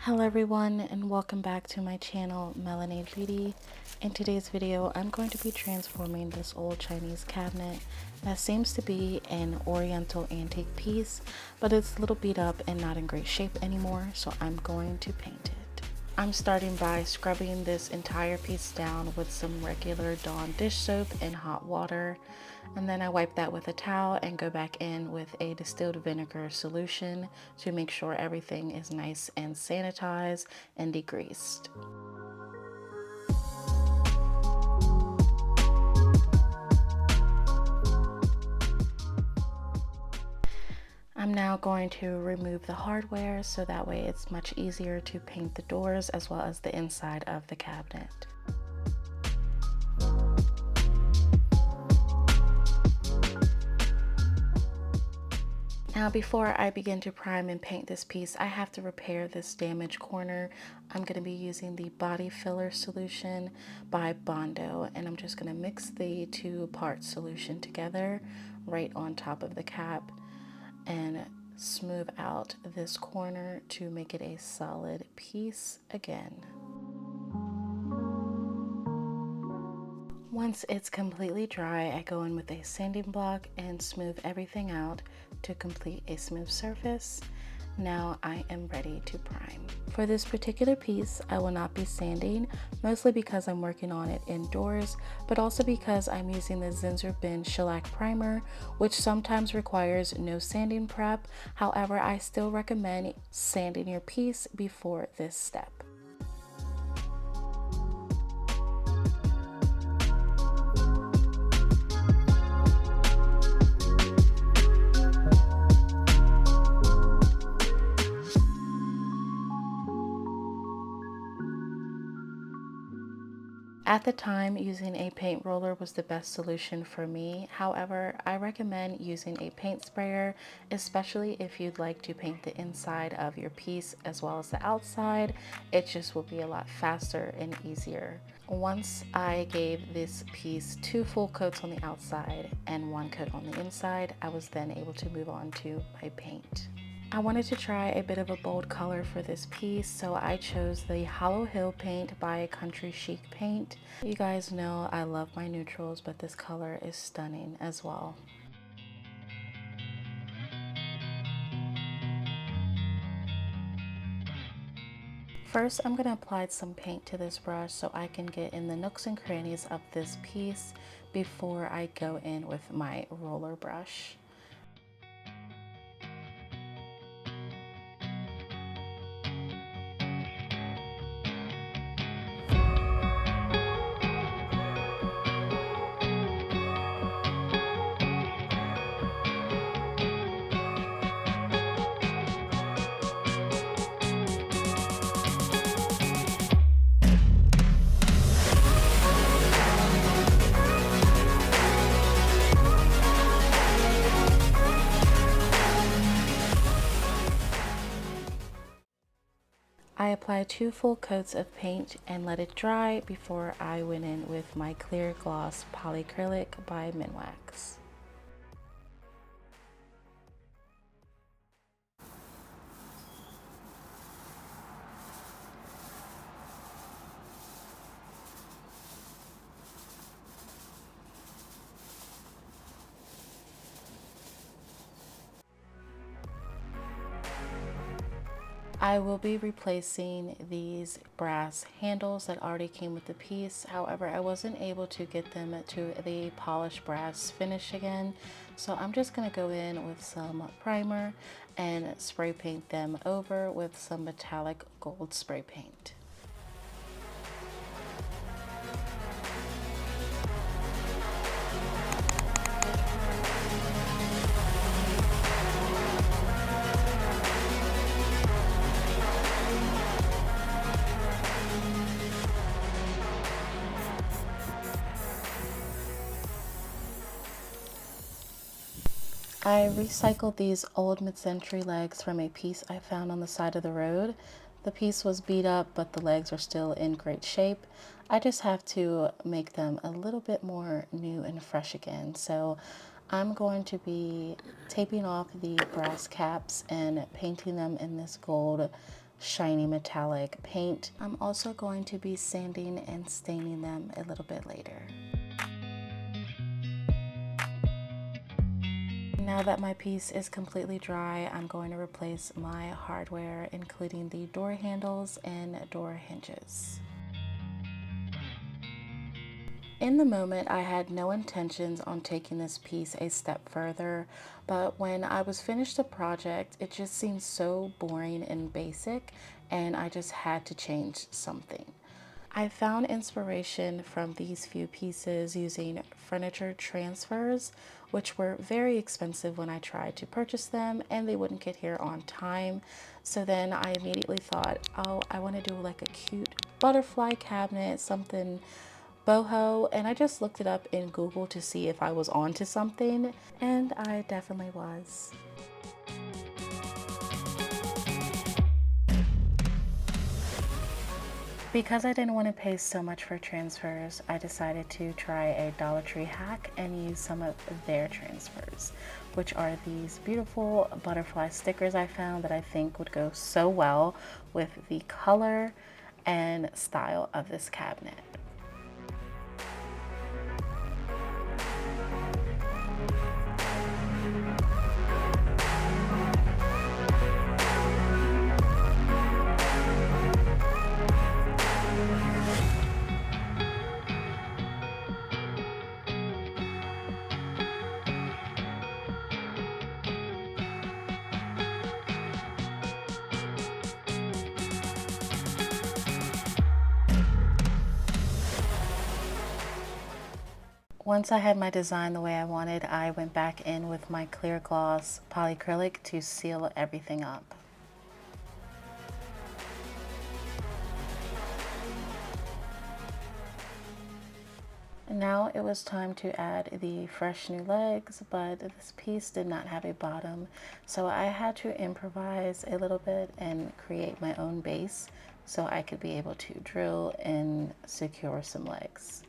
Hello everyone, and welcome back to my channel Melanated Beauty. In today's video I'm going to be transforming this old Chinese cabinet that seems to be an oriental antique piece, but it's a little beat up and not in great shape anymore, so I'm going to paint it. I'm starting by scrubbing this entire piece down with some regular Dawn dish soap and hot water, and then I wipe that with a towel and go back in with a distilled vinegar solution to make sure everything is nice and sanitized and degreased. I'm now going to remove the hardware so that way it's much easier to paint the doors as well as the inside of the cabinet. Now before I begin to prime and paint this piece, I have to repair this damaged corner. I'm going to be using the body filler solution by Bondo, and I'm just going to mix the two-part solution together right on top of the cap and smooth out this corner to make it a solid piece again. Once it's completely dry, I go in with a sanding block and smooth everything out to complete a smooth surface. Now I am ready to prime. For this particular piece, I will not be sanding, mostly because I'm working on it indoors, but also because I'm using the Zinsser Bin Shellac Primer, which sometimes requires no sanding prep. However, I still recommend sanding your piece before this step. At the time, using a paint roller was the best solution for me. However, I recommend using a paint sprayer, especially if you'd like to paint the inside of your piece as well as the outside. It just will be a lot faster and easier. Once I gave this piece 2 full coats on the outside and 1 coat on the inside, I was then able to move on to my paint. I wanted to try a bit of a bold color for this piece, so I chose the Hollow Hill paint by Country Chic Paint. You guys know I love my neutrals, but this color is stunning as well. First, I'm going to apply some paint to this brush so I can get in the nooks and crannies of this piece before I go in with my roller brush. I applied 2 full coats of paint and let it dry before I went in with my clear gloss polyacrylic by Minwax. I will be replacing these brass handles that already came with the piece. However, I wasn't able to get them to the polished brass finish again. So I'm just going to go in with some primer and spray paint them over with some metallic gold spray paint. I recycled these old mid-century legs from a piece I found on the side of the road. The piece was beat up, but the legs are still in great shape. I just have to make them a little bit more new and fresh again. So I'm going to be taping off the brass caps and painting them in this gold shiny metallic paint. I'm also going to be sanding and staining them a little bit later. Now that my piece is completely dry, I'm going to replace my hardware, including the door handles and door hinges. In the moment, I had no intentions on taking this piece a step further, but when I was finished the project, it just seemed so boring and basic, and I just had to change something. I found inspiration from these few pieces using furniture transfers, which were very expensive when I tried to purchase them and they wouldn't get here on time. So then I immediately thought, oh, I want to do like a cute butterfly cabinet, something boho, and I just looked it up in Google to see if I was onto something, and I definitely was. Because I didn't want to pay so much for transfers, I decided to try a Dollar Tree hack and use some of their transfers, which are these beautiful butterfly stickers I found that I think would go so well with the color and style of this cabinet. Once I had my design the way I wanted, I went back in with my clear gloss polyacrylic to seal everything up. Now it was time to add the fresh new legs, but this piece did not have a bottom, so I had to improvise a little bit and create my own base so I could be able to drill and secure some legs.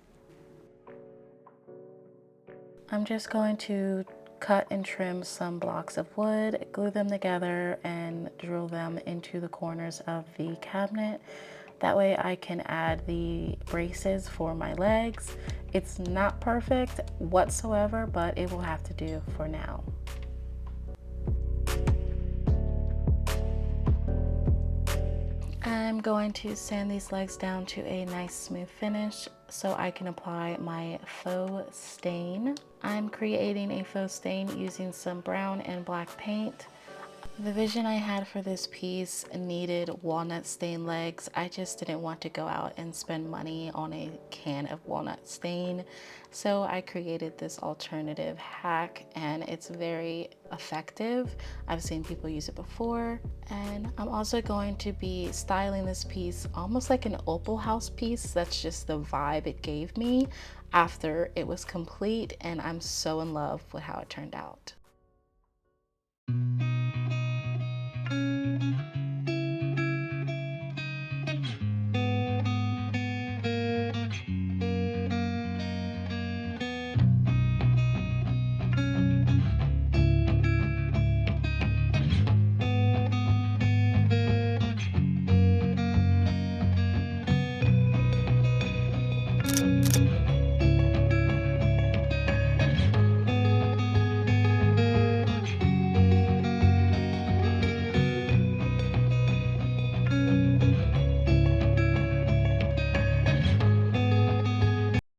I'm just going to cut and trim some blocks of wood, glue them together, and drill them into the corners of the cabinet. That way I can add the braces for my legs. It's not perfect whatsoever, but it will have to do for now. I'm going to sand these legs down to a nice smooth finish so I can apply my faux stain. I'm creating a faux stain using some brown and black paint. The vision I had for this piece needed walnut stain legs. I just didn't want to go out and spend money on a can of walnut stain. So I created this alternative hack and it's very effective. I've seen people use it before. And I'm also going to be styling this piece almost like an opal house piece. That's just the vibe it gave me after it was complete, and I'm so in love with how it turned out.